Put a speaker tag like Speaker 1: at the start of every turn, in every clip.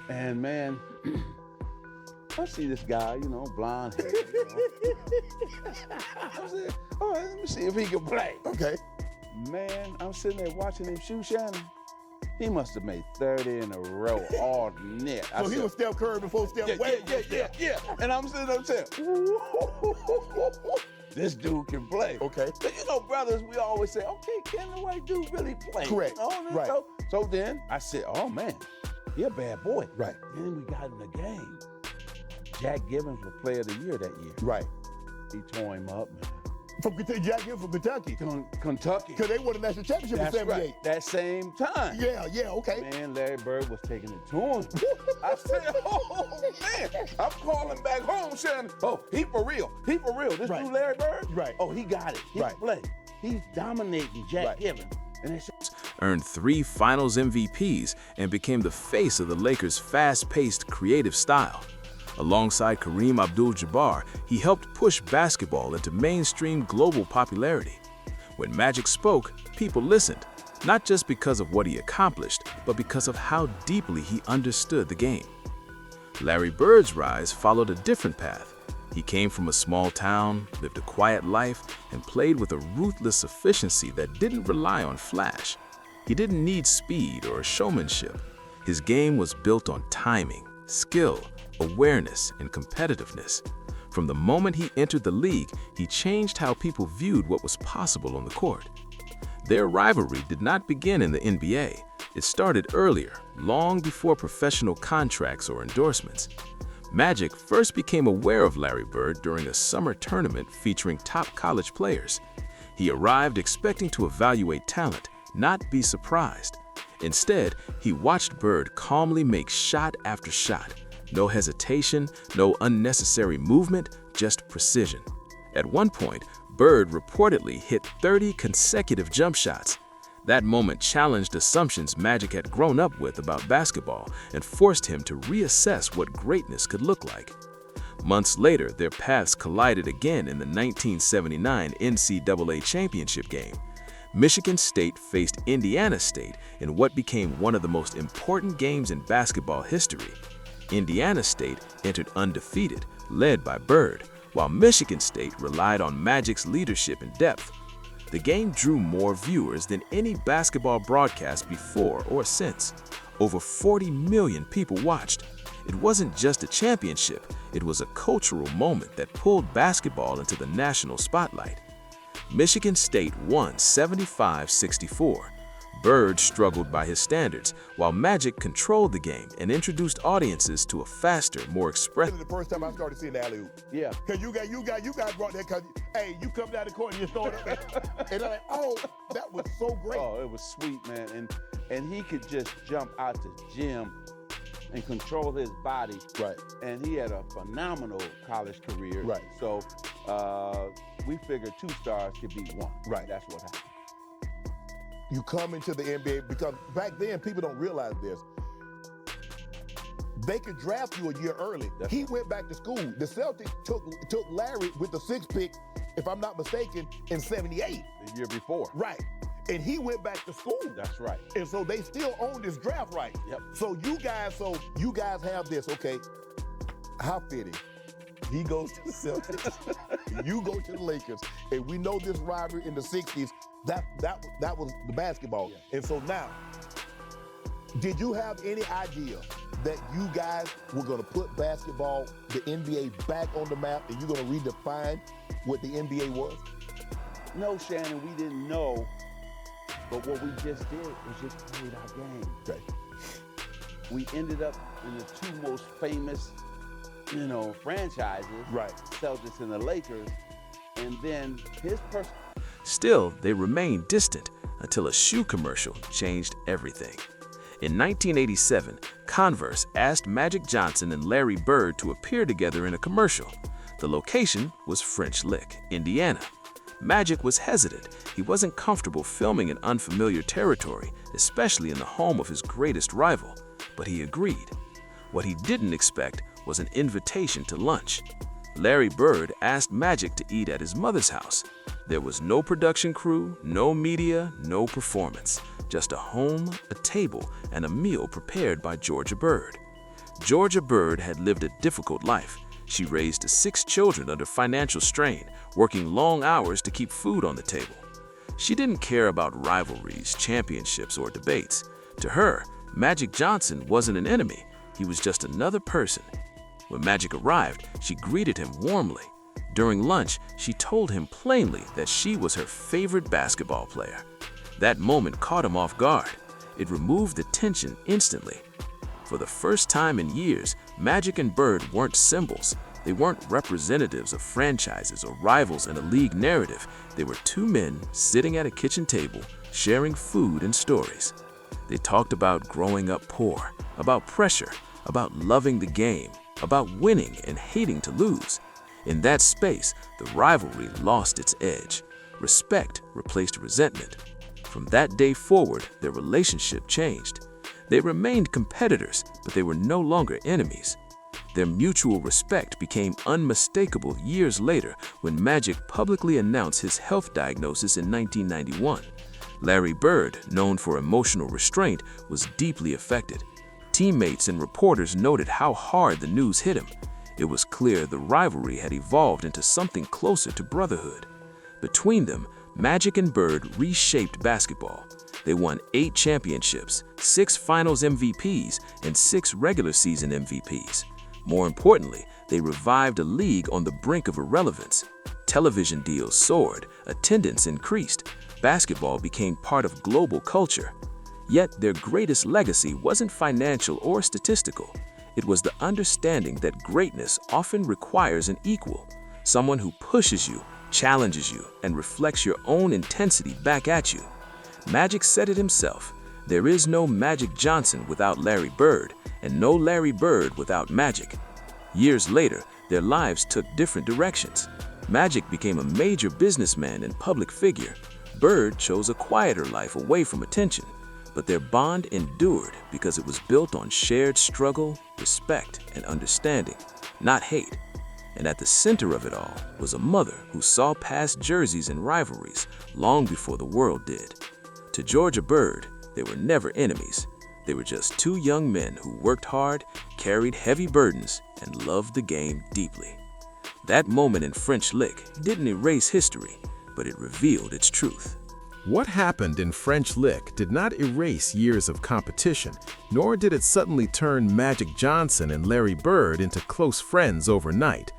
Speaker 1: And man, I see this guy, blonde hair. I said, all right, let me see if he can play.
Speaker 2: Okay.
Speaker 1: Man, I'm sitting there watching him shoot Shannon. He must have made 30 in a row all net.
Speaker 2: So he was Steph Curry before Steph.
Speaker 1: Yeah. And I'm sitting there saying, this dude can play.
Speaker 2: Okay.
Speaker 1: But brothers, we always say, okay, can the white dude really play?
Speaker 2: Correct. Right.
Speaker 1: So then I said, oh man, he a bad boy.
Speaker 2: Right.
Speaker 1: Then we got in the game. Jack Gibbons was player of the year that year.
Speaker 2: Right.
Speaker 1: He tore him up, man.
Speaker 2: From Kentucky, Jack Gibbons from Kentucky.
Speaker 1: Kentucky.
Speaker 2: Because they won the national championship in '78.
Speaker 1: Right. That same time.
Speaker 2: Yeah, okay.
Speaker 1: Man, Larry Bird was taking it to him. I said, oh, man. I'm calling back home saying, oh, he for real. This
Speaker 2: Right.
Speaker 1: dude Larry Bird?
Speaker 2: Right.
Speaker 1: Oh, he got it. He can play. He's dominating Jack Gibbons. And it's
Speaker 3: Earned 3 Finals MVPs and became the face of the Lakers' fast-paced, creative style. Alongside Kareem Abdul-Jabbar, he helped push basketball into mainstream global popularity. When Magic spoke, people listened, not just because of what he accomplished, but because of how deeply he understood the game. Larry Bird's rise followed a different path. He came from a small town, lived a quiet life, and played with a ruthless efficiency that didn't rely on flash. He didn't need speed or showmanship. His game was built on timing, skill, awareness, and competitiveness. From the moment he entered the league, he changed how people viewed what was possible on the court. Their rivalry did not begin in the NBA. It started earlier, long before professional contracts or endorsements. Magic first became aware of Larry Bird during a summer tournament featuring top college players. He arrived expecting to evaluate talent, not be surprised. Instead, he watched Bird calmly make shot after shot. No hesitation, no unnecessary movement, just precision. At one point, Bird reportedly hit 30 consecutive jump shots. That moment challenged assumptions Magic had grown up with about basketball and forced him to reassess what greatness could look like. Months later, their paths collided again in the 1979 NCAA championship game. Michigan State faced Indiana State in what became one of the most important games in basketball history. Indiana State entered undefeated, led by Bird, while Michigan State relied on Magic's leadership and depth. The game drew more viewers than any basketball broadcast before or since. Over 40 million people watched. It wasn't just a championship, it was a cultural moment that pulled basketball into the national spotlight. Michigan State won 75-64. Bird struggled by his standards, while Magic controlled the game and introduced audiences to a faster, more expressive.
Speaker 2: The first time I started seeing the alley-oop.
Speaker 1: Yeah.
Speaker 2: Cause you guys brought that, cause hey, you come down the court and you throw it up, and I'm like, oh, that was so great.
Speaker 1: Oh, it was sweet, man. And he could just jump out the gym and control his body.
Speaker 2: Right.
Speaker 1: And he had a phenomenal college career.
Speaker 2: Right.
Speaker 1: So we figured 2 stars could beat 1.
Speaker 2: Right.
Speaker 1: That's what happened.
Speaker 2: You come into the NBA because back then people don't realize this. They could draft you a year early. He went back to school. The Celtics took Larry with the 6th pick, if I'm not mistaken, in '78.
Speaker 1: The year before.
Speaker 2: Right. And he went back to school.
Speaker 1: That's right.
Speaker 2: And so they still own this draft right.
Speaker 1: Yep.
Speaker 2: So you guys have this, okay. How fitting. He goes to the Celtics. You go to the Lakers. And we know this rivalry in the 60s. That was the basketball. Yeah. And so now, did you have any idea that you guys were going to put basketball, the NBA, back on the map, and you're going to redefine what the NBA was?
Speaker 1: No, Shannon, we didn't know. But what we just did was just played our game.
Speaker 2: Okay.
Speaker 1: We ended up in the 2 most famous, franchises. Right. Celtics and the Lakers. And then his person.
Speaker 3: Still, they remained distant until a shoe commercial changed everything. In 1987, Converse asked Magic Johnson and Larry Bird to appear together in a commercial. The location was French Lick, Indiana. Magic was hesitant. He wasn't comfortable filming in unfamiliar territory, especially in the home of his greatest rival, but he agreed. What he didn't expect was an invitation to lunch. Larry Bird asked Magic to eat at his mother's house. There was no production crew, no media, no performance. Just a home, a table, and a meal prepared by Georgia Bird. Georgia Bird had lived a difficult life. She raised 6 children under financial strain, working long hours to keep food on the table. She didn't care about rivalries, championships, or debates. To her, Magic Johnson wasn't an enemy. He was just another person. When Magic arrived, she greeted him warmly. During lunch, she told him plainly that she was her favorite basketball player. That moment caught him off guard. It removed the tension instantly. For the first time in years, Magic and Bird weren't symbols. They weren't representatives of franchises or rivals in a league narrative. They were 2 men sitting at a kitchen table, sharing food and stories. They talked about growing up poor, about pressure, about loving the game, about winning and hating to lose. In that space, the rivalry lost its edge. Respect replaced resentment. From that day forward, their relationship changed. They remained competitors, but they were no longer enemies. Their mutual respect became unmistakable years later when Magic publicly announced his health diagnosis in 1991. Larry Bird, known for emotional restraint, was deeply affected. Teammates and reporters noted how hard the news hit him. It was clear the rivalry had evolved into something closer to brotherhood. Between them, Magic and Bird reshaped basketball. They won 8 championships, 6 finals MVPs, and 6 regular season MVPs. More importantly, they revived a league on the brink of irrelevance. Television deals soared, attendance increased, basketball became part of global culture. Yet their greatest legacy wasn't financial or statistical. It was the understanding that greatness often requires an equal, someone who pushes you, challenges you, and reflects your own intensity back at you. Magic said it himself, there is no Magic Johnson without Larry Bird, and no Larry Bird without Magic. Years later, their lives took different directions. Magic became a major businessman and public figure. Bird chose a quieter life away from attention, but their bond endured because it was built on shared struggle, respect, and understanding, not hate. And at the center of it all was a mother who saw past jerseys and rivalries long before the world did. To Georgia Bird, they were never enemies. They were just 2 young men who worked hard, carried heavy burdens, and loved the game deeply. That moment in French Lick didn't erase history, but it revealed its truth.
Speaker 4: What happened in French Lick did not erase years of competition, nor did it suddenly turn Magic Johnson and Larry Bird into close friends overnight.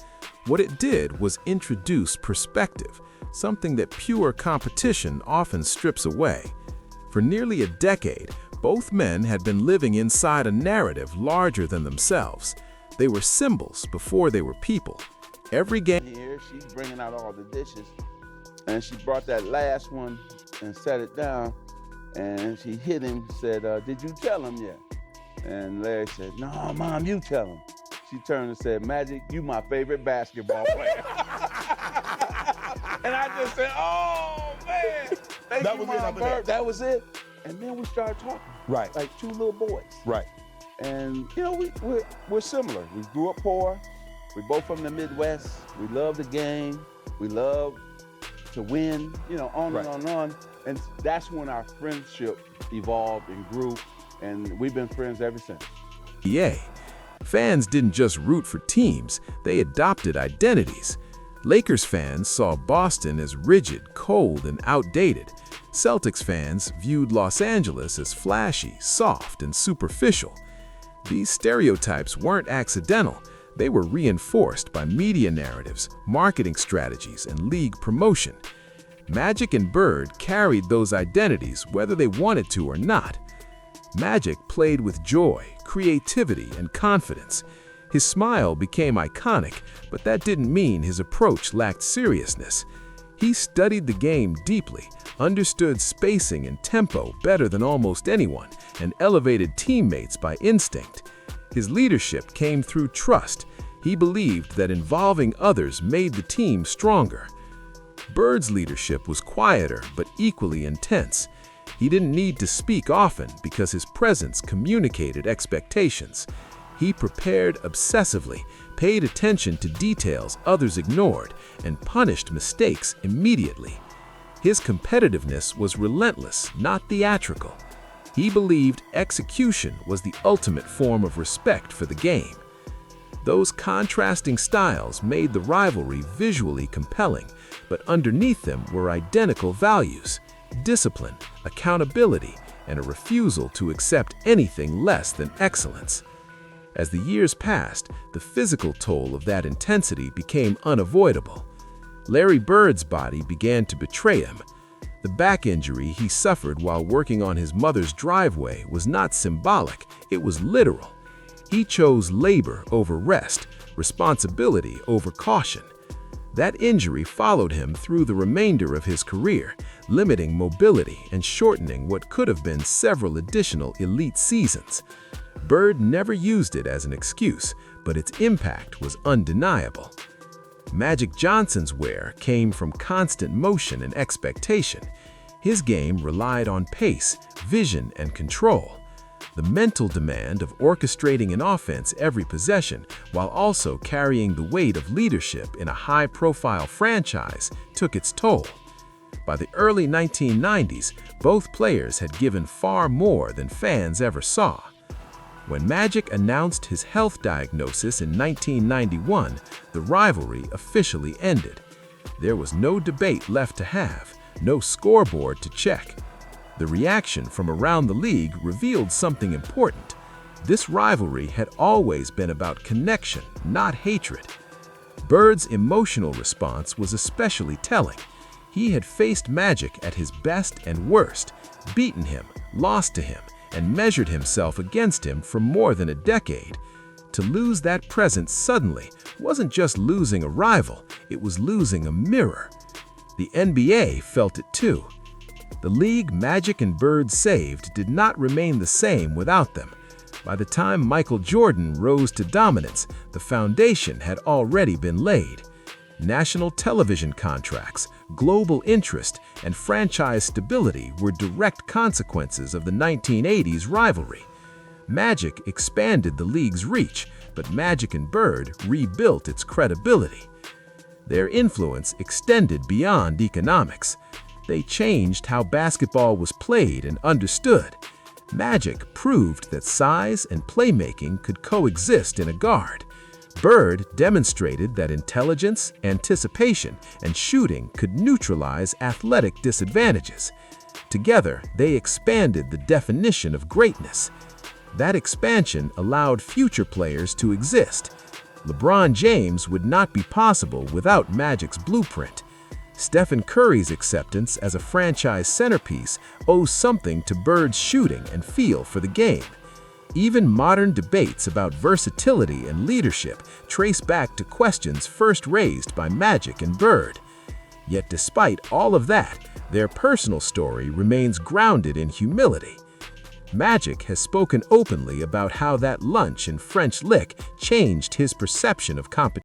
Speaker 4: What it did was introduce perspective, something that pure competition often strips away. For nearly a decade, both men had been living inside a narrative larger than themselves. They were symbols before they were people. Every game
Speaker 1: here, she's bringing out all the dishes, and she brought that last one and set it down, and she hit him, said, did you tell him yet? And Larry said, no, Mom, you tell him. She turned and said, Magic, you my favorite basketball player. And I just said, oh, man. Thank
Speaker 2: That
Speaker 1: you,
Speaker 2: was it
Speaker 1: Mom
Speaker 2: after
Speaker 1: Bird.
Speaker 2: that.
Speaker 1: That was it. And then we started talking.
Speaker 2: Right.
Speaker 1: Like 2 little boys.
Speaker 2: Right.
Speaker 1: And, you know, we're similar. We grew up poor. We're both from the Midwest. We love the game. We love to win, you know, on
Speaker 2: Right.
Speaker 1: and on. And that's when our friendship evolved and grew. And we've been friends ever since.
Speaker 4: NBA. Fans didn't just root for teams, they adopted identities. Lakers fans saw Boston as rigid, cold, and outdated. Celtics fans viewed Los Angeles as flashy, soft, and superficial. These stereotypes weren't accidental. They were reinforced by media narratives, marketing strategies, and league promotion. Magic and Bird carried those identities whether they wanted to or not. Magic played with joy, creativity, and confidence. His smile became iconic, but that didn't mean his approach lacked seriousness. He studied the game deeply, understood spacing and tempo better than almost anyone, and elevated teammates by instinct. His leadership came through trust. He believed that involving others made the team stronger. Bird's leadership was quieter but equally intense. He didn't need to speak often because his presence communicated expectations. He prepared obsessively, paid attention to details others ignored, and punished mistakes immediately. His competitiveness was relentless, not theatrical. He believed execution was the ultimate form of respect for the game. Those contrasting styles made the rivalry visually compelling, but underneath them were identical values: discipline, accountability, and a refusal to accept anything less than excellence. As the years passed, the physical toll of that intensity became unavoidable. Larry Bird's body began to betray him. The back injury he suffered while working on his mother's driveway was not symbolic, it was literal. He chose labor over rest, responsibility over caution. That injury followed him through the remainder of his career, limiting mobility and shortening what could have been several additional elite seasons. Bird never used it as an excuse, but its impact was undeniable. Magic Johnson's wear came from constant motion and expectation. His game relied on pace, vision, and control. The mental demand of orchestrating an offense every possession while also carrying the weight of leadership in a high-profile franchise took its toll. By the early 1990s, both players had given far more than fans ever saw. When Magic announced his health diagnosis in 1991, the rivalry officially ended. There was no debate left to have, no scoreboard to check. The reaction from around the league revealed something important. This rivalry had always been about connection, not hatred. Bird's emotional response was especially telling. He had faced Magic at his best and worst, beaten him, lost to him, and measured himself against him for more than a decade. To lose that presence suddenly wasn't just losing a rival, it was losing a mirror. The NBA felt it too. The league Magic and Bird saved did not remain the same without them. By the time Michael Jordan rose to dominance, the foundation had already been laid. National television contracts, global interest, and franchise stability were direct consequences of the 1980s rivalry. Magic expanded the league's reach, but Magic and Bird rebuilt its credibility. Their influence extended beyond economics. They changed how basketball was played and understood. Magic proved that size and playmaking could coexist in a guard. Bird demonstrated that intelligence, anticipation, and shooting could neutralize athletic disadvantages. Together, they expanded the definition of greatness. That expansion allowed future players to exist. LeBron James would not be possible without Magic's blueprint. Stephen Curry's acceptance as a franchise centerpiece owes something to Bird's shooting and feel for the game. Even modern debates about versatility and leadership trace back to questions first raised by Magic and Bird. Yet despite all of that, their personal story remains grounded in humility. Magic has spoken openly about how that lunch in French Lick changed his perception of competition.